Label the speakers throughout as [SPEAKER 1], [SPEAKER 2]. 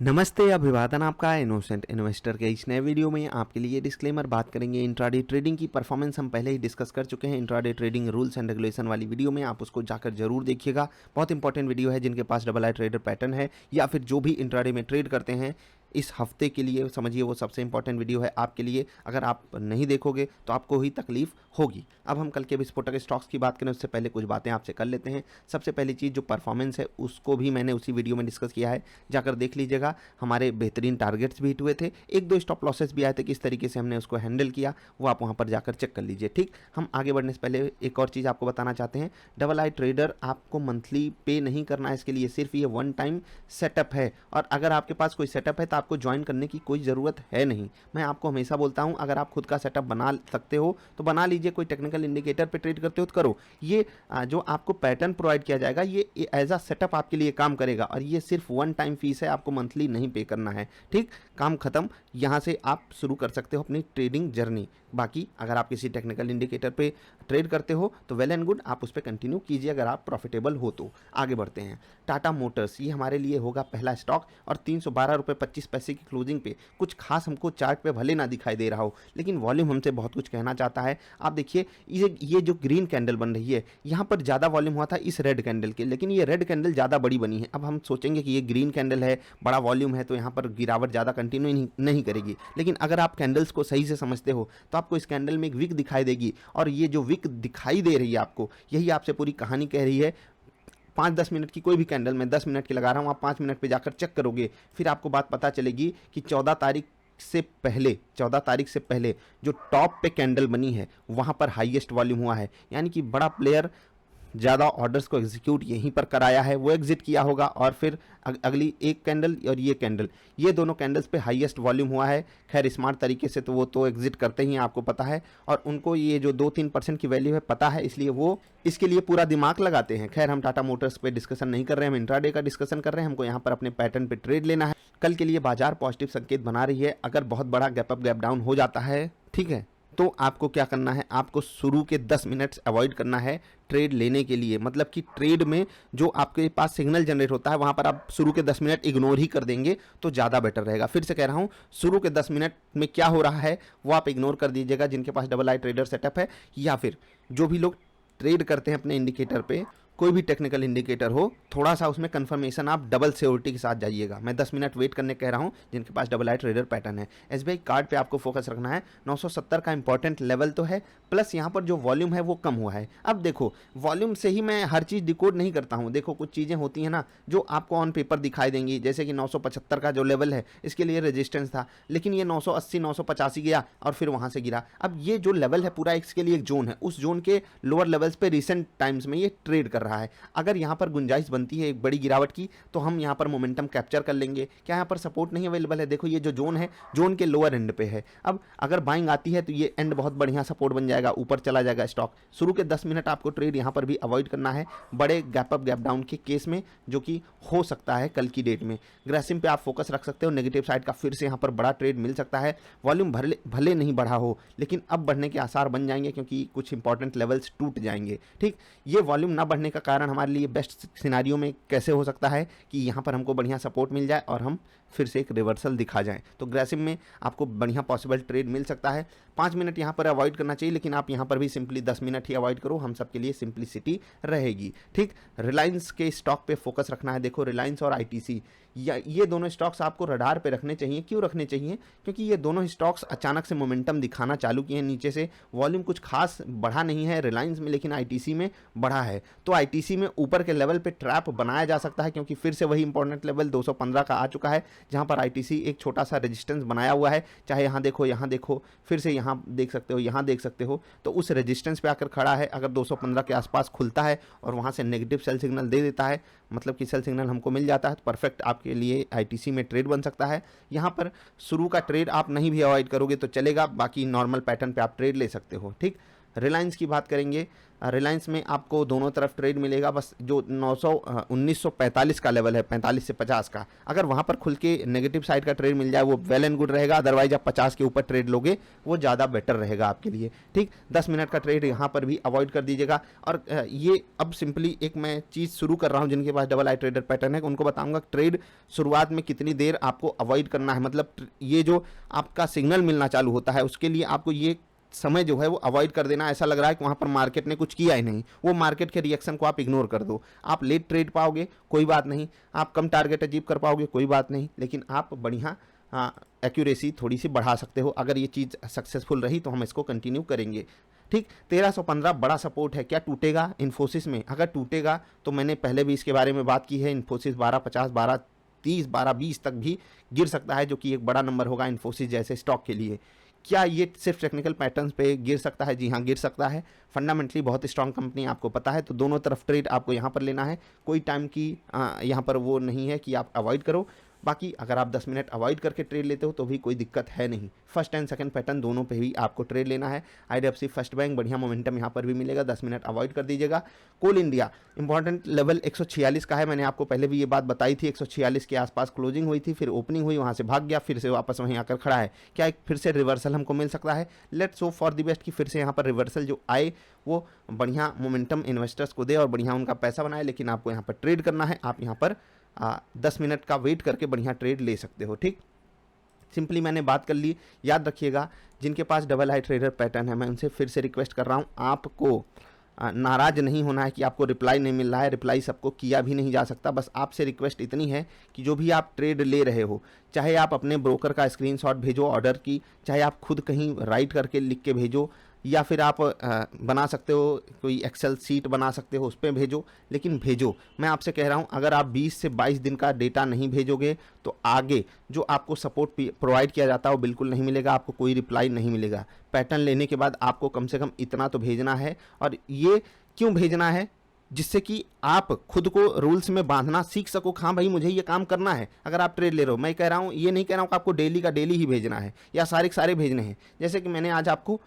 [SPEAKER 1] नमस्ते, अभिवादन आपका इनोसेंट इन्वेस्टर के इस नए वीडियो में आपके लिए डिस्क्लेमर बात करेंगे। इंट्राडे ट्रेडिंग की परफॉर्मेंस हम पहले ही डिस्कस कर चुके हैं। Intraday trading rules and regulation वाली वीडियो में आप उसको जाकर जरूर देखिएगा। बहुत इंपॉर्टेंट वीडियो है। जिनके पास डबल आई ट्रेडर पैटर्न है या फिर जो भी इंट्राडे में ट्रेड करते हैं, इस हफ्ते के लिए समझिए वो सबसे इंपॉर्टेंट वीडियो है आपके लिए। अगर आप नहीं देखोगे तो आपको ही तकलीफ होगी। अब हम कल के विस्फोटक स्टॉक्स की बात करें उससे पहले कुछ बातें आपसे कर लेते हैं। सबसे पहली चीज़ जो परफॉर्मेंस है उसको भी मैंने उसी वीडियो में डिस्कस किया है, जाकर देख लीजिएगा। हमारे बेहतरीन टारगेट्स भी हिट हुए थे, एक दो स्टॉप लॉसेस भी आए थे। किस तरीके से हमने उसको हैंडल किया वो आप वहाँ पर जाकर चेक कर लीजिए। ठीक, हम आगे बढ़ने से पहले एक और चीज़ आपको बताना चाहते हैं। डबल आई ट्रेडर आपको मंथली पे नहीं करना है, इसके लिए सिर्फ ये वन टाइम सेटअप है। और अगर आपके पास कोई सेटअप है तो आपको ज्वाइन करने की कोई ज़रूरत है नहीं। मैं आपको हमेशा बोलता हूं, अगर आप खुद का सेटअप बना सकते हो तो बना लीजिए। कोई टेक्निकल इंडिकेटर पे ट्रेड करते हो तो करो। ये जो आपको पैटर्न प्रोवाइड किया जाएगा ये एज अ सेटअप आपके लिए काम करेगा, और ये सिर्फ वन टाइम फीस है, आपको मंथली नहीं पे करना है। ठीक, काम खत्म। यहाँ से आप शुरू कर सकते हो अपनी ट्रेडिंग जर्नी। बाकी अगर आप किसी टेक्निकल इंडिकेटर पे ट्रेड करते हो तो वेल एंड गुड, आप उस पर कंटिन्यू कीजिए अगर आप प्रॉफिटेबल हो तो। आगे बढ़ते हैं। टाटा मोटर्स, ये हमारे लिए होगा पहला स्टॉक, और 312 रुपये 25 पैसे की क्लोजिंग पे कुछ खास हमको चार्ट पे भले ना दिखाई दे रहा हो, लेकिन वॉल्यूम हमसे बहुत कुछ कहना चाहता है। आप देखिए ये जो ग्रीन कैंडल बन रही है, यहाँ पर ज़्यादा वॉल्यूम हुआ था इस रेड कैंडल के, लेकिन ये रेड कैंडल ज़्यादा बड़ी बनी है। अब हम सोचेंगे कि ये ग्रीन कैंडल है, बड़ा वॉल्यूम है, तो यहाँ पर गिरावट ज़्यादा कंटिन्यू नहीं करेगी। लेकिन अगर आप कैंडल्स को सही से समझते हो तो आपको इस कैंडल में एक विक दिखाई देगी, और ये जो विक दिखाई दे रही है आपको, यही आपसे पूरी कहानी कह रही है। 5-10 मिनट की कोई भी कैंडल, मैं 10 मिनट की लगा रहा हूँ, आप 5 मिनट पे जाकर चेक करोगे, फिर आपको बात पता चलेगी कि 14 तारीख से पहले जो टॉप पे कैंडल बनी है वहाँ पर हाईएस्ट वॉल्यूम हुआ है। यानी कि बड़ा प्लेयर ज़्यादा ऑर्डर्स को एग्जीक्यूट यहीं पर कराया है, वो एग्जिट किया होगा, और फिर अगली एक कैंडल और ये कैंडल, ये दोनों कैंडल्स पे हाईएस्ट वॉल्यूम हुआ है। खैर स्मार्ट तरीके से तो वो तो एग्जिट करते ही हैं, आपको पता है, और उनको ये जो 2-3% की वैल्यू है पता है, इसलिए वो इसके लिए पूरा दिमाग लगाते हैं। खैर हम टाटा मोटर्स पे डिस्कशन नहीं कर रहे हैं, हम इंट्राडे का डिस्कशन कर रहे हैं। हमको यहाँ पर अपने पैटर्न पे ट्रेड लेना है। कल के लिए बाजार पॉजिटिव संकेत बना रही है। अगर बहुत बड़ा गैप अप गैप डाउन हो जाता है, ठीक है, तो आपको क्या करना है, आपको शुरू के 10 मिनट्स अवॉइड करना है ट्रेड लेने के लिए। मतलब कि ट्रेड में जो आपके पास सिग्नल जनरेट होता है वहां पर आप शुरू के 10 मिनट इग्नोर ही कर देंगे तो ज़्यादा बेटर रहेगा। फिर से कह रहा हूं, शुरू के 10 मिनट में क्या हो रहा है वो आप इग्नोर कर दीजिएगा, जिनके पास डबल आई ट्रेडर सेटअप है, या फिर जो भी लोग ट्रेड करते हैं अपने इंडिकेटर पे, कोई भी टेक्निकल इंडिकेटर हो, थोड़ा सा उसमें कंफर्मेशन आप डबल सिक्योरिटी के साथ जाइएगा। मैं 10 मिनट वेट करने कह रहा हूं जिनके पास डबल आई ट्रेडर पैटर्न है। एसबीआई कार्ड पे आपको फोकस रखना है। 970 का इंपॉर्टेंट लेवल तो है, प्लस यहाँ पर जो वॉल्यूम है वो कम हुआ है। अब देखो, वॉल्यूम से ही मैं हर चीज़ डिकोड नहीं करता हूँ। देखो कुछ चीज़ें होती हैं ना जो आपको ऑन पेपर दिखाई देंगी, जैसे कि 975 का जो लेवल है इसके लिए रेजिस्टेंस था, लेकिन ये 980 985 गया और फिर वहाँ से गिरा। अब ये जो लेवल है पूरा इसके लिए एक जोन है, उस जोन के लोअर लेवल्स पे रिसेंट टाइम्स में ये ट्रेड कर रहा है। अगर यहाँ पर गुंजाइश बनती है एक बड़ी गिरावट की तो हम यहाँ पर मोमेंटम कैप्चर कर लेंगे। क्या यहाँ पर सपोर्ट नहीं अवेलेबल है? देखो ये जो जोन है, जोन के लोअर एंड पे है। अब अगर बाइंग आती है तो ये एंड बहुत बढ़िया सपोर्ट बन जाएगा, ऊपर चला जाएगा स्टॉक। शुरू के 10 मिनट आपको ट्रेड यहाँ पर भी अवॉइड करना है बड़े गैप अप गैप डाउन के केस में, जो कि हो सकता है कल की डेट में। ग्रेसिम पे आप फोकस रख सकते हो, नेगेटिव साइड का फिर से यहाँ पर बड़ा ट्रेड मिल सकता है। वॉल्यूम भले नहीं बढ़ा हो, लेकिन अब बढ़ने के आसार बन जाएंगे क्योंकि कुछ इंपॉर्टेंट लेवल्स टूट जाएंगे। ठीक, ये वॉल्यूम ना बढ़ने का कारण हमारे लिए बेस्ट सिनारियो में कैसे हो सकता है कि यहाँ पर हमको बढ़िया सपोर्ट मिल जाए और हम फिर से एक रिवर्सल दिखा जाए, तो ग्रेसिम में आपको बढ़िया पॉसिबल ट्रेड मिल सकता है। 5 मिनट यहाँ पर अवॉइड करना चाहिए, लेकिन आप यहाँ पर भी सिंपली 10 मिनट ही अवॉइड करो, हम सबके लिए सिंप्लिसिटी रहेगी। ठीक, रिलायंस के स्टॉक पे फोकस रखना है। देखो रिलायंस और आईटीसी, ये दोनों स्टॉक्स आपको रडार पे रखने चाहिए। क्यों रखने चाहिए? क्योंकि ये दोनों स्टॉक्स अचानक से मोमेंटम दिखाना चालू किए हैं नीचे से। वॉल्यूम कुछ खास बढ़ा नहीं है रिलायंस में, लेकिन आईटीसी में बढ़ा है। तो आईटीसी में ऊपर के लेवल पे ट्रैप बनाया जा सकता है, क्योंकि फिर से वही इंपॉर्टेंट लेवल 215 का आ चुका है, जहां पर आईटीसी एक छोटा सा रेजिस्टेंस बनाया हुआ है। चाहे यहाँ देखो, फिर से यहाँ देख सकते हो, यहाँ देख सकते हो, तो उस रेजिस्टेंस पे आकर खड़ा है। अगर 215 के आसपास खुलता है और वहाँ से नेगेटिव सेल सिग्नल दे देता है, मतलब कि सेल सिग्नल हमको मिल जाता है, तो परफेक्ट आपके लिए आईटीसी में ट्रेड बन सकता है। यहाँ पर शुरू का ट्रेड आप नहीं भी अवॉइड करोगे तो चलेगा, बाकी नॉर्मल पैटर्न पे आप ट्रेड ले सकते हो। ठीक, रिलायंस की बात करेंगे, रिलायंस में आपको दोनों तरफ ट्रेड मिलेगा, बस जो 1945 का लेवल है, 45 से 50 का, अगर वहाँ पर खुल के नेगेटिव साइड का ट्रेड मिल जाए वो वेल एंड गुड रहेगा। अदरवाइज आप 50 के ऊपर ट्रेड लोगे वो ज़्यादा बेटर रहेगा आपके लिए। ठीक, 10 मिनट का ट्रेड यहाँ पर भी अवॉइड कर दीजिएगा। और ये अब सिंपली एक मैं चीज़ शुरू कर रहा हूँ, जिनके पास डबल आई ट्रेडर पैटर्न है उनको बताऊँगा ट्रेड शुरुआत में कितनी देर आपको अवॉइड करना है। मतलब ये जो आपका सिग्नल मिलना चालू होता है उसके लिए आपको ये समय जो है वो अवॉइड कर देना। ऐसा लग रहा है कि वहाँ पर मार्केट ने कुछ किया ही नहीं, वो मार्केट के रिएक्शन को आप इग्नोर कर दो। आप लेट ट्रेड पाओगे कोई बात नहीं, आप कम टारगेट अचीव कर पाओगे कोई बात नहीं, लेकिन आप बढ़िया एक्यूरेसी थोड़ी सी बढ़ा सकते हो। अगर ये चीज़ सक्सेसफुल रही तो हम इसको कंटिन्यू करेंगे। ठीक, 1315 बड़ा सपोर्ट है। क्या टूटेगा इन्फोसिस में? अगर टूटेगा तो मैंने पहले भी इसके बारे में बात की है, इन्फोसिस 1250, 1230, 1220 तक भी गिर सकता है, जो कि एक बड़ा नंबर होगा इन्फोसिस जैसे स्टॉक के लिए। क्या ये सिर्फ टेक्निकल पैटर्न्स पे गिर सकता है? जी हाँ, गिर सकता है। फंडामेंटली बहुत स्ट्रांग कंपनी आपको पता है, तो दोनों तरफ ट्रेड आपको यहाँ पर लेना है। कोई टाइम की यहाँ पर वो नहीं है कि आप अवॉइड करो। बाकी अगर आप 10 मिनट अवॉइड करके ट्रेड लेते हो तो भी कोई दिक्कत है नहीं। फर्स्ट एंड सेकंड पैटर्न दोनों पे ही आपको ट्रेड लेना है। IDFC फर्स्ट बैंक बढ़िया मोमेंटम यहाँ पर भी मिलेगा, 10 मिनट अवॉइड कर दीजिएगा। कोल इंडिया इंपॉर्टेंट लेवल 146 का है, मैंने आपको पहले भी ये बात बताई थी। 146 के आसपास क्लोजिंग हुई थी, फिर ओपनिंग हुई, वहाँ से भाग गया, फिर से वापस वहीं आकर खड़ा है। क्या एक फिर से रिवर्सल हमको मिल सकता है? Let's hope for the best कि फिर से यहाँ पर रिवर्सल जो आए वो बढ़िया मोमेंटम इन्वेस्टर्स को दे और बढ़िया उनका पैसा बनाए। लेकिन आपको यहाँ पर ट्रेड करना है, आप यहाँ पर 10 मिनट का वेट करके बढ़िया ट्रेड ले सकते हो। ठीक, सिंपली मैंने बात कर ली। याद रखिएगा, जिनके पास डबल आई ट्रेडर पैटर्न है मैं उनसे फिर से रिक्वेस्ट कर रहा हूँ, आपको नाराज़ नहीं होना है कि आपको रिप्लाई नहीं मिल रहा है। रिप्लाई सबको किया भी नहीं जा सकता। बस आपसे रिक्वेस्ट इतनी है कि जो भी आप ट्रेड ले रहे हो, चाहे आप अपने ब्रोकर का स्क्रीनशॉट भेजो ऑर्डर की, चाहे आप खुद कहीं राइट करके लिख के भेजो, या फिर आप बना सकते हो, कोई एक्सेल सीट बना सकते हो, उस पर भेजो, लेकिन भेजो। मैं आपसे कह रहा हूँ, अगर आप 20 से 22 दिन का डेटा नहीं भेजोगे तो आगे जो आपको सपोर्ट प्रोवाइड किया जाता है वो बिल्कुल नहीं मिलेगा, आपको कोई रिप्लाई नहीं मिलेगा। पैटर्न लेने के बाद आपको कम से कम इतना तो भेजना है। और ये क्यों भेजना है? जिससे कि आप खुद को रूल्स में बांधना सीख सको। हाँ भाई, मुझे ये काम करना है। अगर आप ट्रेड ले रहे हो, मैं कह रहा हूँ, ये नहीं कह रहा हूँ कि आपको डेली का डेली ही भेजना है या सारे के सारे भेजने हैं। जैसे कि मैंने आज आपको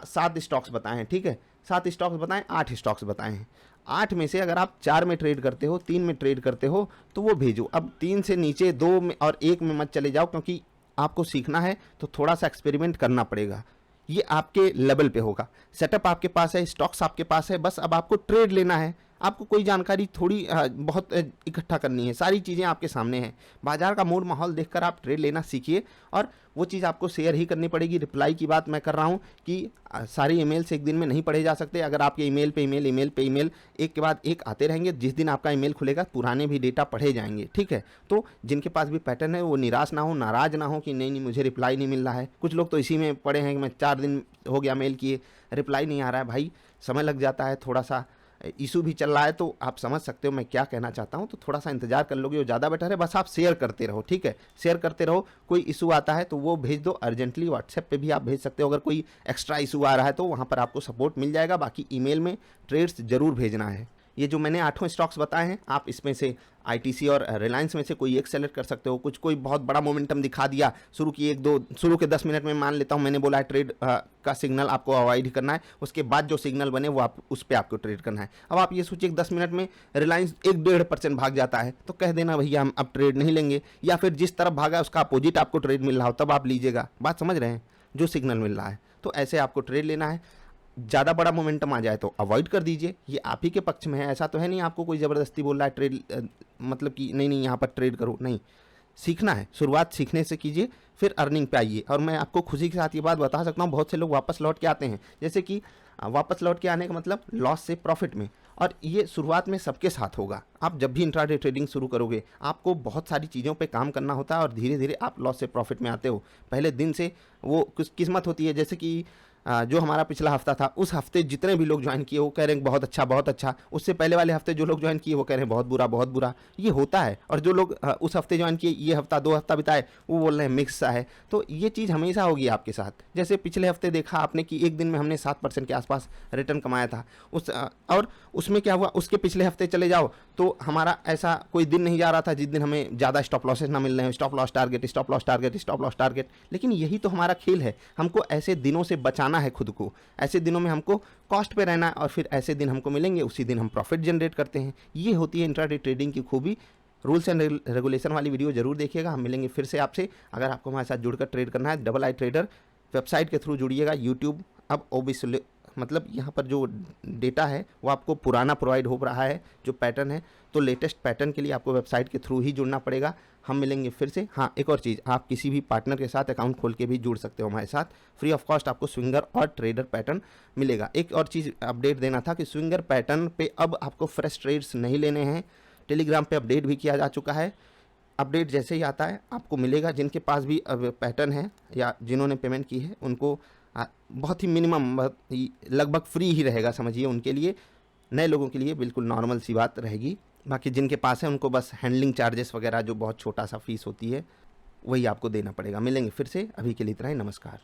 [SPEAKER 1] 7 स्टॉक्स बताए हैं, ठीक है, 7 स्टॉक्स बताएं, 8 स्टॉक्स बताए हैं। 8 में से अगर आप 4 में ट्रेड करते हो, 3 में ट्रेड करते हो तो वो भेजो। अब 3 से नीचे 2 में और 1 में मत चले जाओ, क्योंकि आपको सीखना है तो थोड़ा सा एक्सपेरिमेंट करना पड़ेगा। ये आपके लेवल पे होगा। सेटअप आपके पास है, स्टॉक्स आपके पास है, बस अब आपको ट्रेड लेना है। आपको कोई जानकारी थोड़ी बहुत इकट्ठा करनी है, सारी चीज़ें आपके सामने हैं। बाजार का मूड माहौल देखकर आप ट्रेड लेना सीखिए, और वो चीज़ आपको शेयर ही करनी पड़ेगी। रिप्लाई की बात मैं कर रहा हूँ कि सारे ईमेल्स एक दिन में नहीं पढ़े जा सकते। अगर आपके ईमेल पे ईमेल एक के बाद एक आते रहेंगे, जिस दिन आपका ईमेल खुलेगा पुराने भी डेटा पढ़े जाएंगे। ठीक है, तो जिनके पास भी पैटर्न है वो निराश ना हो, नाराज़ ना हो कि नहीं मुझे रिप्लाई नहीं मिल रहा है। कुछ लोग तो इसी में पड़े हैं कि मैं 4 दिन हो गया मेल किए, रिप्लाई नहीं आ रहा है। भाई, समय लग जाता है, थोड़ा सा इशू भी चल रहा है, तो आप समझ सकते हो मैं क्या कहना चाहता हूं। तो थोड़ा सा इंतजार कर लोगे वो ज़्यादा बेटर है। बस आप शेयर करते रहो, ठीक है, शेयर करते रहो। कोई इशू आता है तो वो भेज दो अर्जेंटली, व्हाट्सएप पे भी आप भेज सकते हो। अगर कोई एक्स्ट्रा इशू आ रहा है तो वहाँ पर आपको सपोर्ट मिल जाएगा। बाकी ईमेल में ट्रेड्स जरूर भेजना है। ये जो मैंने 8 स्टॉक्स बताए हैं, आप इसमें से ITC और रिलायंस में से कोई एक सेलेक्ट कर सकते हो। कुछ कोई बहुत बड़ा मोमेंटम दिखा दिया, शुरू के 10 मिनट में मान लेता हूं मैंने बोला है ट्रेड का सिग्नल आपको अवॉइड करना है, उसके बाद जो सिग्नल बने वो आप उस पर आपको ट्रेड करना है। अब आप ये सोचिए 10 मिनट में रिलायंस 1-1.5% भाग जाता है तो कह देना भैया हम अब ट्रेड नहीं लेंगे, या फिर जिस तरफ भागा उसका अपोजिट आपको ट्रेड मिल रहा हो तब आप लीजिएगा। बात समझ रहे हैं? जो सिग्नल मिल रहा है तो ऐसे आपको ट्रेड लेना है। ज़्यादा बड़ा मोमेंटम आ जाए तो अवॉइड कर दीजिए, ये आप ही के पक्ष में है। ऐसा तो है नहीं आपको कोई ज़बरदस्ती बोल रहा है ट्रेड मतलब कि नहीं यहाँ पर ट्रेड करो, नहीं। सीखना है, शुरुआत सीखने से कीजिए, फिर अर्निंग पे आइए। और मैं आपको खुशी के साथ ये बात बता सकता हूँ, बहुत से लोग वापस लौट के आते हैं। जैसे कि वापस लौट के आने का मतलब लॉस से प्रॉफिट में, और ये शुरुआत में सबके साथ होगा। आप जब भी इंट्राडे ट्रेडिंग शुरू करोगे आपको बहुत सारी चीज़ों पे काम करना होता है और धीरे धीरे आप लॉस से प्रॉफिट में आते हो। पहले दिन से वो कुछ किस्मत होती है। जैसे कि जो हमारा पिछला हफ्ता था, उस हफ्ते जितने भी लोग ज्वाइन किए वो कह रहे हैं बहुत अच्छा बहुत अच्छा। उससे पहले वाले हफ्ते जो लोग ज्वाइन किए वो कह रहे हैं बहुत बुरा बहुत बुरा। ये होता है। और जो लोग उस हफ्ते ज्वाइन किए, ये हफ्ता 2 हफ्ता बिताए, वो बोल रहे हैं मिक्स सा है। तो ये चीज़ हमेशा होगी आपके साथ। जैसे पिछले हफ्ते देखा आपने कि एक दिन में हमने 7% के आसपास रिटर्न कमाया था और उसमें क्या हुआ, उसके पिछले हफ्ते चले जाओ तो हमारा ऐसा कोई दिन नहीं जा रहा था जिस दिन हमें ज़्यादा स्टॉप लॉसेस ना मिल रहे हैं। Stop loss target, stop loss target, stop loss target. लेकिन यही तो हमारा खेल है, हमको ऐसे दिनों से बचाना बनाना है खुद को, ऐसे दिनों में हमको कॉस्ट पे रहना है और फिर ऐसे दिन हमको मिलेंगे, उसी दिन हम प्रॉफिट जनरेट करते हैं। ये होती है इंट्राडे ट्रेडिंग की खूबी। रूल्स एंड रेगुलेशन वाली वीडियो जरूर देखिएगा। हम मिलेंगे फिर से आपसे। अगर आपको हमारे साथ जुड़कर ट्रेड करना है, डबल आई ट्रेडर वेबसाइट के थ्रू जुड़िएगा। यूट्यूब अब ओबियसली मतलब यहाँ पर जो डेटा है वो आपको पुराना प्रोवाइड हो रहा है, जो पैटर्न है, तो लेटेस्ट पैटर्न के लिए आपको वेबसाइट के थ्रू ही जुड़ना पड़ेगा। हम मिलेंगे फिर से। हाँ, एक और चीज़, आप किसी भी पार्टनर के साथ अकाउंट खोल के भी जुड़ सकते हो हमारे साथ, फ्री ऑफ कॉस्ट आपको स्विंगर और ट्रेडर पैटर्न मिलेगा। एक और चीज़ अपडेट देना था कि स्विंगर पैटर्न पे अब आपको फ्रेश ट्रेड्स नहीं लेने हैं। टेलीग्राम पे अपडेट भी किया जा चुका है। अपडेट जैसे ही आता है आपको मिलेगा। जिनके पास भी अब पैटर्न है या जिन्होंने पेमेंट की है उनको बहुत ही मिनिमम, लगभग फ्री ही रहेगा समझिए उनके लिए। नए लोगों के लिए बिल्कुल नॉर्मल सी बात रहेगी। बाकी जिनके पास है उनको बस हैंडलिंग चार्जेस वगैरह जो बहुत छोटा सा फीस होती है वही आपको देना पड़ेगा। मिलेंगे फिर से, अभी के लिए इतना ही, नमस्कार।